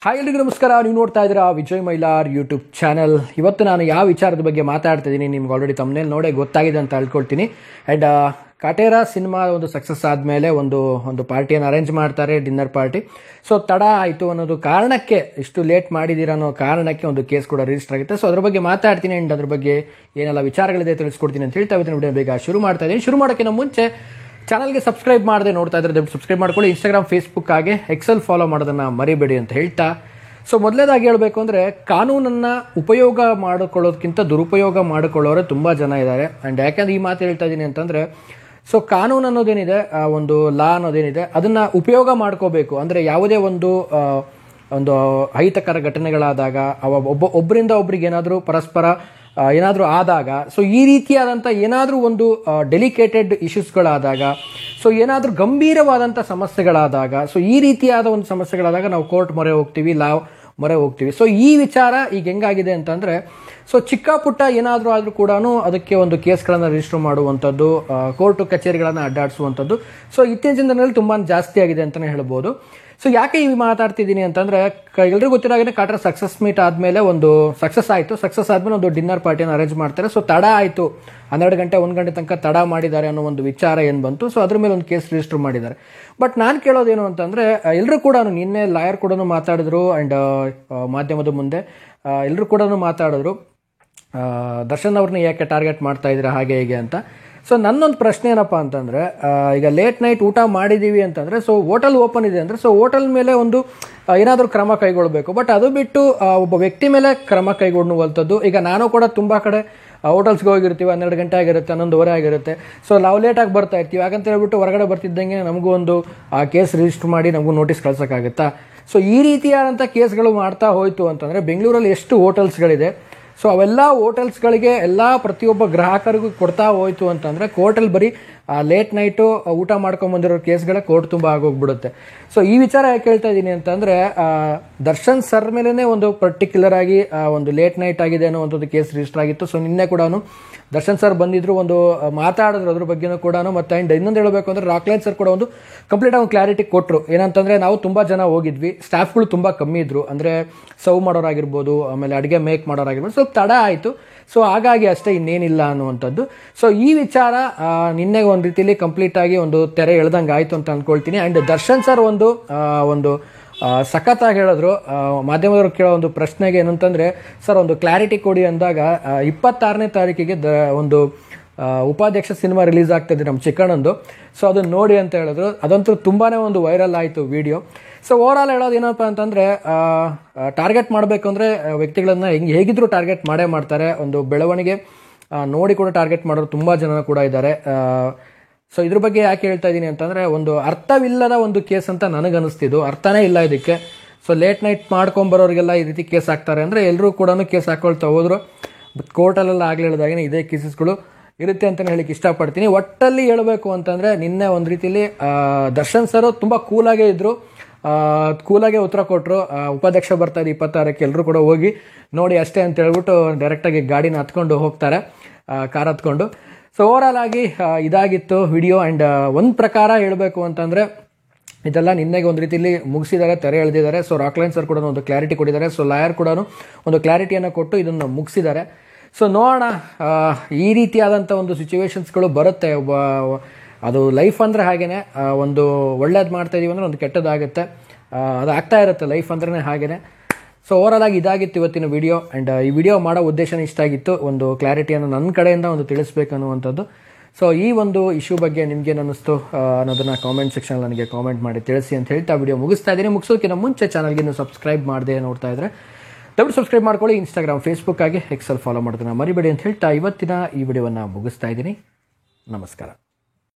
Hi ಎಲ್ರಿಗೂ ನಮಸ್ಕಾರ. ನೀವು ನೋಡ್ತಾ ಇದ್ದೀರಾ ವಿಜಯ್ ಮೈಲಾರ್ ಯೂಟ್ಯೂಬ್ ಚಾನಲ್. ಇವತ್ತು ನಾನು ಯಾವ ವಿಚಾರದ ಬಗ್ಗೆ ಮಾತಾಡ್ತಿದ್ದೀನಿ ನಿಮ್ಗೆ ಆಲ್ರೆಡಿ ತಮ್ಮನೇಲಿ ನೋಡೇ ಗೊತ್ತಾಗಿದೆ ಅಂತ ಹೇಳ್ಕೊಳ್ತೀನಿ. ಆ್ಯಂಡ್ ಕಾಟೇರ ಸಿನಿಮಾ ಒಂದು ಸಕ್ಸಸ್ ಆದಮೇಲೆ ಒಂದು ಪಾರ್ಟಿಯನ್ನು ಅರೇಂಜ್ ಮಾಡ್ತಾರೆ, ಡಿನ್ನರ್ ಪಾರ್ಟಿ. ಸೊ ತಡ ಆಯಿತು ಅನ್ನೋದು ಕಾರಣಕ್ಕೆ, ಇಷ್ಟು ಲೇಟ್ ಮಾಡಿದ್ದೀರಾ ಅನ್ನೋ ಕಾರಣಕ್ಕೆ ಒಂದು ಕೇಸ್ ಕೂಡ ರಿಜಿಸ್ಟರ್ ಆಗುತ್ತೆ. ಸೊ ಅದ್ರ ಬಗ್ಗೆ ಮಾತಾಡ್ತೀನಿ ಆ್ಯಂಡ್ ಅದ್ರ ಬಗ್ಗೆ ಏನೆಲ್ಲ ವಿಚಾರಗಳಿದೆ ತಿಳಿಸ್ಕೊಡ್ತೀನಿ ಅಂತ ಹೇಳ್ತಾ ಇವತ್ತಿನ ವಿಡಿಯೋ ಬೇಗ ಶುರು ಮಾಡ್ತಾ ಇದ್ದೀನಿ. ಶುರು ಮಾಡೋಕ್ಕಿಂತ ಮುಂಚೆ ಚಾನಲ್ಗೆ ಸಬ್ಸ್ಕ್ರೈಬ್ ಮಾಡದೆ ನೋಡ್ತಾ ಇದ್ರೆ ದಯವಿಟ್ಟು ಸಬ್ಸ್ಕ್ರೈಬ್ ಮಾಡ್ಕೊಳ್ಳಿ. ಇನ್ಸ್ಟಾಗ್ರಾಮ್, ಫೇಸ್ಬುಕ್ ಹಾಗೆ ಎಕ್ಸೆಲ್ ಫಾಲೋ ಮಾಡೋದನ್ನು ಮರಿಬೇಡಿ ಅಂತ ಹೇಳ್ತಾ, ಸೊ ಮೊದಲೇದಾಗಿ ಹೇಳಬೇಕು ಅಂದರೆ ಕಾನೂನನ್ನು ಉಪಯೋಗ ಮಾಡಿಕೊಳ್ಳೋದಕ್ಕಿಂತ ದುರುಪಯೋಗ ಮಾಡಿಕೊಳ್ಳೋರೆ ತುಂಬ ಜನ ಇದ್ದಾರೆ. ಆ್ಯಂಡ್ ಯಾಕೆಂದ್ರೆ ಈ ಮಾತು ಹೇಳ್ತಾ ಇದ್ದೀನಿ ಅಂತಂದರೆ, ಸೊ ಕಾನೂನು ಅನ್ನೋದೇನಿದೆ, ಒಂದು ಲಾ ಅನ್ನೋದೇನಿದೆ, ಅದನ್ನು ಉಪಯೋಗ ಮಾಡ್ಕೋಬೇಕು. ಅಂದರೆ ಯಾವುದೇ ಒಂದು ಅಹಿತಕರ ಘಟನೆಗಳಾದಾಗ, ಒಬ್ಬರಿಂದ ಒಬ್ರಿಗೆ ಏನಾದರೂ ಪರಸ್ಪರ ಏನಾದರೂ ಆದಾಗ, ಸೊ ಈ ರೀತಿಯಾದಂಥ ಏನಾದರೂ ಒಂದು ಡೆಲಿಕೇಟೆಡ್ ಇಶ್ಯೂಸ್ಗಳಾದಾಗ, ಸೊ ಏನಾದರೂ ಗಂಭೀರವಾದಂಥ ಸಮಸ್ಯೆಗಳಾದಾಗ, ಸೊ ಈ ರೀತಿಯಾದ ಒಂದು ಸಮಸ್ಯೆಗಳಾದಾಗ ನಾವು ಕೋರ್ಟ್ ಮೊರೆ ಹೋಗ್ತೀವಿ, ಲಾ ಮೊರೆ ಹೋಗ್ತೀವಿ. ಸೊ ಈ ವಿಚಾರ ಈಗ ಹೆಂಗಾಗಿದೆ ಅಂತಂದರೆ, ಸೊ ಚಿಕ್ಕ ಪುಟ್ಟ ಏನಾದರೂ ಆದರೂ ಕೂಡ ಅದಕ್ಕೆ ಒಂದು ಕೇಸ್ಗಳನ್ನು ರಿಜಿಸ್ಟರ್ ಮಾಡುವಂಥದ್ದು, ಕೋರ್ಟು ಕಚೇರಿಗಳನ್ನು ಅಡ್ಡಾಡಿಸುವಂಥದ್ದು ಸೊ ಇತ್ತೀಚಿನ ದಿನಗಳಲ್ಲಿ ತುಂಬ ಜಾಸ್ತಿ ಆಗಿದೆ ಅಂತಲೇ ಹೇಳ್ಬೋದು. ಸೊ ಯಾಕೆ ಈ ಮಾತಾಡ್ತಿದ್ದೀನಿ ಅಂತಂದರೆ, ಎಲ್ರಿಗೂ ಗೊತ್ತಿರೋ ಹಾಗೆ ಕಾಟೇರ ಸಕ್ಸಸ್ ಮೀಟ್ ಆದಮೇಲೆ ಒಂದು ಸಕ್ಸಸ್ ಆಯಿತು. ಸಕ್ಸಸ್ ಆದಮೇಲೆ ಒಂದು ಡಿನ್ನರ್ ಪಾರ್ಟಿಯನ್ನು ಅರೇಂಜ್ ಮಾಡ್ತಾರೆ. ಸೊ ತಡ ಆಯಿತು, 12 ಗಂಟೆ 1 ಗಂಟೆ ತನಕ ತಡ ಮಾಡಿದ್ದಾರೆ ಅನ್ನೋ ಒಂದು ವಿಚಾರ ಏನು ಬಂತು. ಸೊ ಅದ್ರ ಮೇಲೆ ಒಂದು ಕೇಸ್ ರಿಜಿಸ್ಟರ್ ಮಾಡಿದ್ದಾರೆ. ಬಟ್ ನಾನು ಕೇಳೋದೇನು ಅಂತಂದರೆ, ಎಲ್ಲರೂ ಕೂಡ ನಿನ್ನೆ ಲಾಯರ್ ಕೂಡ ಮಾತಾಡಿದ್ರು ಆ್ಯಂಡ್ ಮಾಧ್ಯಮದ ಮುಂದೆ ಎಲ್ಲರೂ ಕೂಡ ಮಾತಾಡಿದ್ರು, ದರ್ಶನ್ ಅವ್ರನ್ನ ಯಾಕೆ ಟಾರ್ಗೆಟ್ ಮಾಡ್ತಾ ಇದ್ದೀರಾ ಹಾಗೆ ಹೀಗೆ ಅಂತ. ಸೊ ನನ್ನೊಂದು ಪ್ರಶ್ನೆ ಏನಪ್ಪ ಅಂತಂದರೆ, ಈಗ ಲೇಟ್ ನೈಟ್ ಊಟ ಮಾಡಿದ್ದೀವಿ ಅಂತಂದರೆ, ಸೊ ಹೋಟೆಲ್ ಓಪನ್ ಇದೆ ಅಂದರೆ, ಸೊ ಹೋಟೆಲ್ ಮೇಲೆ ಒಂದು ಏನಾದರೂ ಕ್ರಮ ಕೈಗೊಳ್ಳಬೇಕು. ಬಟ್ ಅದು ಬಿಟ್ಟು ಒಬ್ಬ ವ್ಯಕ್ತಿ ಮೇಲೆ ಕ್ರಮ ಕೈಗೊಳ್ಳುವಂಥದ್ದು. ಈಗ ನಾನು ಕೂಡ ತುಂಬ ಕಡೆ ಹೋಟೆಲ್ಸ್ಗೆ ಹೋಗಿರ್ತೀವಿ, 12 ಗಂಟೆ ಆಗಿರುತ್ತೆ, 11:15 ಆಗಿರುತ್ತೆ. ಸೊ ನಾವು ಲೇಟಾಗಿ ಬರ್ತಾ ಇರ್ತೀವಿ. ಹಾಗಂತ ಹೇಳ್ಬಿಟ್ಟು ಹೊರಗಡೆ ಬರ್ತಿದ್ದಂಗೆ ನಮಗೂ ಒಂದು ಕೇಸ್ ರಿಜಿಸ್ಟರ್ ಮಾಡಿ ನಮಗೂ ನೋಟಿಸ್ ಕಳ್ಸೋಕ್ಕಾಗುತ್ತಾ? ಸೊ ಈ ರೀತಿಯಾದಂಥ ಕೇಸ್ಗಳು ಮಾಡ್ತಾ ಹೋಯಿತು ಅಂತಂದರೆ, ಬೆಂಗಳೂರಲ್ಲಿ ಎಷ್ಟು ಹೋಟೆಲ್ಸ್ಗಳಿದೆ, ಸೊ ಅವೆಲ್ಲ ಹೋಟೆಲ್ಸ್ಗಳಿಗೆ ಎಲ್ಲ ಪ್ರತಿಯೊಬ್ಬ ಗ್ರಾಹಕರಿಗೂ ಕೊಡ್ತಾ ಹೋಯ್ತು ಅಂತಂದರೆ, ಕೋರ್ಟಲ್ಲಿ ಬರೀ ಲೇಟ್ ನೈಟು ಊಟ ಮಾಡ್ಕೊಂಬಂದಿರೋ ಕೇಸ್ಗಳ ಕೋರ್ಟ್ ತುಂಬ ಆಗೋಗ್ಬಿಡುತ್ತೆ. ಸೊ ಈ ವಿಚಾರ ಯಾಕೆ ಹೇಳ್ತಾ ಇದ್ದೀನಿ ಅಂತಂದರೆ, ದರ್ಶನ್ ಸರ್ ಮೇಲೇ ಒಂದು ಪರ್ಟಿಕ್ಯುಲರ್ ಆಗಿ ಒಂದು ಲೇಟ್ ನೈಟ್ ಆಗಿದೆ ಅನ್ನೋ ಒಂದು ಕೇಸ್ ರಿಜಿಸ್ಟರ್ ಆಗಿತ್ತು. ಸೊ ನಿನ್ನೆ ಕೂಡ ದರ್ಶನ್ ಸರ್ ಬಂದಿದ್ರು, ಒಂದು ಮಾತಾಡಿದ್ರು ಅದ್ರ ಬಗ್ಗೆನೂ ಕೂಡ. ಮತ್ತು ಇನ್ನೊಂದು ಹೇಳಬೇಕು ಅಂದರೆ, ರಾಕ್ಲೈನ್ ಸರ್ ಕೂಡ ಒಂದು ಕಂಪ್ಲೀಟ್ ಆಗಿ ಕ್ಲಾರಿಟಿ ಕೊಟ್ಟರು. ಏನಂತಂದರೆ, ನಾವು ತುಂಬ ಜನ ಹೋಗಿದ್ವಿ, ಸ್ಟಾಫ್ಗಳು ತುಂಬ ಕಮ್ಮಿ ಇದ್ದರು, ಅಂದರೆ ಸರ್ವ್ ಮಾಡೋರಾಗಿರ್ಬೋದು, ಆಮೇಲೆ ಅಡುಗೆ ಮೇಕ್ ಮಾಡೋರಾಗಿರ್ಬೋದು, ಸ್ವಲ್ಪ ತಡ ಆಯಿತು. ಸೊ ಹಾಗಾಗಿ ಅಷ್ಟೇ, ಇನ್ನೇನಿಲ್ಲ ಅನ್ನುವಂಥದ್ದು. ಸೊ ಈ ವಿಚಾರ ನಿನ್ನೆ ಒಂದು ರೀತಿಯಲ್ಲಿ ಕಂಪ್ಲೀಟಾಗಿ ಒಂದು ತೆರೆ ಎಳ್ದಂಗೆ ಆಯಿತು ಅಂತ ಅಂದ್ಕೊಳ್ತೀನಿ. ಆ್ಯಂಡ್ ದರ್ಶನ್ ಸರ್ ಒಂದು ಸಖತ್ತಾಗಿ ಹೇಳಿದ್ರು. ಮಾಧ್ಯಮದವರು ಕೇಳೋ ಒಂದು ಪ್ರಶ್ನೆಗೆ ಏನಂತಂದರೆ, ಸರ್ ಒಂದು ಕ್ಲಾರಿಟಿ ಕೊಡಿ ಅಂದಾಗ, 26ನೇ ತಾರೀಕಿಗೆ ಒಂದು ಉಪಾಧ್ಯಕ್ಷ ಸಿನಿಮಾ ರಿಲೀಸ್ ಆಗ್ತಾಯಿದೆ ನಮ್ಮ ಚಿಕ್ಕಣ್ಣಂದು. ಸೊ ಅದನ್ನು ನೋಡಿ ಅಂತ ಹೇಳಿದ್ರು. ಅದಂತೂ ತುಂಬಾ ಒಂದು ವೈರಲ್ ಆಯಿತು ವಿಡಿಯೋ. ಸೊ ಓವರಾಲ್ ಹೇಳೋದು ಏನಪ್ಪ ಅಂತಂದರೆ, ಟಾರ್ಗೆಟ್ ಮಾಡಬೇಕು ಅಂದರೆ ವ್ಯಕ್ತಿಗಳನ್ನು ಹೇಗಿದ್ರೂ ಟಾರ್ಗೆಟ್ ಮಾಡೇ ಮಾಡ್ತಾರೆ. ಒಂದು ಬೆಳವಣಿಗೆ ನೋಡಿ ಕೂಡ ಟಾರ್ಗೆಟ್ ಮಾಡೋರು ತುಂಬ ಜನ ಕೂಡ ಇದ್ದಾರೆ. ಸೊ ಇದ್ರ ಬಗ್ಗೆ ಯಾಕೆ ಹೇಳ್ತಾ ಇದ್ದೀನಿ ಅಂತಂದರೆ, ಒಂದು ಅರ್ಥವಿಲ್ಲದ ಒಂದು ಕೇಸ್ ಅಂತ ನನಗನ್ನಿಸ್ತಿದ್ದು, ಅರ್ಥನೇ ಇಲ್ಲ ಇದಕ್ಕೆ. ಸೊ ಲೇಟ್ ನೈಟ್ ಮಾಡ್ಕೊಂಬರೋರಿಗೆಲ್ಲ ಈ ರೀತಿ ಕೇಸ್ ಹಾಕ್ತಾರೆ ಅಂದರೆ, ಎಲ್ಲರೂ ಕೂಡ ಕೇಸ್ ಹಾಕ್ಕೊಳ್ತಾ ಹೋದ್ರು. ಕೋರ್ಟಲ್ಲೆಲ್ಲ ಆಗಲಿ ಹೇಳಿದಾಗೇ ಇದೇ ಕೇಸಸ್ಗಳು ಇರುತ್ತೆ ಅಂತಲೇ ಹೇಳಿಕ್ಕೆ ಇಷ್ಟಪಡ್ತೀನಿ. ಒಟ್ಟಲ್ಲಿ ಹೇಳಬೇಕು ಅಂತಂದರೆ, ನಿನ್ನೆ ಒಂದು ರೀತಿಯಲ್ಲಿ ದರ್ಶನ್ ಸರ್ ತುಂಬ ಕೂಲಾಗೇ ಇದ್ದರು, ಕೂಲಾಗೆ ಉತ್ತರ ಕೊಟ್ಟರು. ಉಪಾಧ್ಯಕ್ಷ ಬರ್ತಾರೆ 26ಕ್ಕೆ, ಎಲ್ಲರೂ ಕೂಡ ಹೋಗಿ ನೋಡಿ ಅಷ್ಟೇ ಅಂತ ಹೇಳ್ಬಿಟ್ಟು ಡೈರೆಕ್ಟಾಗಿ ಗಾಡಿನ ಹತ್ಕೊಂಡು ಹೋಗ್ತಾರೆ, ಕಾರ್ ಹತ್ಕೊಂಡು. ಸೊ ಓವರಾಲ್ ಆಗಿ ಇದಾಗಿತ್ತು ವಿಡಿಯೋ. ಆ್ಯಂಡ್ ಒಂದು ಪ್ರಕಾರ ಹೇಳಬೇಕು ಅಂತಂದರೆ, ಇದೆಲ್ಲ ನಿನ್ನೆಗೆ ಒಂದು ರೀತಿಯಲ್ಲಿ ಮುಗಿಸಿದ್ದಾರೆ, ತೆರೆ ಎಳೆದಿದ್ದಾರೆ. ಸೊ ರಾಕ್ಲೈನ್ ಸರ್ ಕೂಡ ಒಂದು ಕ್ಲಾರಿಟಿ ಕೊಟ್ಟಿದ್ದಾರೆ. ಸೊ ಲಾಯರ್ ಕೂಡ ಒಂದು ಕ್ಲಾರಿಟಿಯನ್ನು ಕೊಟ್ಟು ಇದನ್ನು ಮುಗಿಸಿದ್ದಾರೆ. ಸೊ ನೋಡೋಣ, ಈ ರೀತಿಯಾದಂಥ ಒಂದು ಸಿಚುವೇಶನ್ಸ್ಗಳು ಬರುತ್ತೆ. ಅದು ಲೈಫ್ ಅಂದರೆ ಹಾಗೇ, ಒಂದು ಒಳ್ಳೇದು ಮಾಡ್ತಾಯಿದ್ದೀವಿ ಅಂದರೆ ಒಂದು ಕೆಟ್ಟದಾಗುತ್ತೆ, ಅದು ಆಗ್ತಾ ಇರುತ್ತೆ. ಲೈಫ್ ಅಂದ್ರೆ ಹಾಗೇ. ಸೊ ಓವರಾಲ್ ಆಗಿ ಇದಾಗಿತ್ತು ಇವತ್ತಿನ ವಿಡಿಯೋ. ಆ್ಯಂಡ್ ಈ ವಿಡಿಯೋ ಮಾಡೋ ಉದ್ದೇಶನೇ ಇಷ್ಟ ಆಗಿತ್ತು, ಒಂದು ಕ್ಲಾರಿಟಿಯನ್ನು ನನ್ನ ಕಡೆಯಿಂದ ಒಂದು ತಿಳಿಸ್ಬೇಕು ಅನ್ನುವಂಥದ್ದು. ಸೊ ಈ ಒಂದು ಇಶ್ಯೂ ಬಗ್ಗೆ ನಿಮ್ಗೇನು ಅನ್ನಿಸ್ತು ಅನ್ನೋದನ್ನು ಕಾಮೆಂಟ್ ಸೆಕ್ಷನಲ್ಲಿ ನನಗೆ ಕಾಮೆಂಟ್ ಮಾಡಿ ತಿಳಿಸಿ ಅಂತ ಹೇಳ್ತಾ ವಿಡಿಯೋ ಮುಗಿಸ್ತಾ ಇದ್ದೀನಿ. ಮುಗಿಸೋಕ್ಕಿಂತ ಮುಂಚೆ ಚಾನಲ್ಗೆ ಇನ್ನೂ ಸಬ್ಸ್ಕ್ರೈಬ್ ಮಾಡದೆ ನೋಡ್ತಾ ಇದ್ದರೆ ದಯವಿಟ್ಟು ಸಬ್ಸ್ಕ್ರೈಬ್ ಮಾಡ್ಕೊಳ್ಳಿ. ಇನ್ಸ್ಟಾಗ್ರಾಮ್, ಫೇಸ್ಬುಕ್ ಆಗಿ ಎಕ್ಸೆಲ್ ಫಾಲೋ ಮಾಡೋದನ್ನು ಮರಿಬೇಡಿ ಅಂತ ಹೇಳ್ತಾ ಇವತ್ತಿನ ಈ ವಿಡಿಯೋವನ್ನು ಮುಗಿಸ್ತಾ ಇದ್ದೀನಿ. ನಮಸ್ಕಾರ.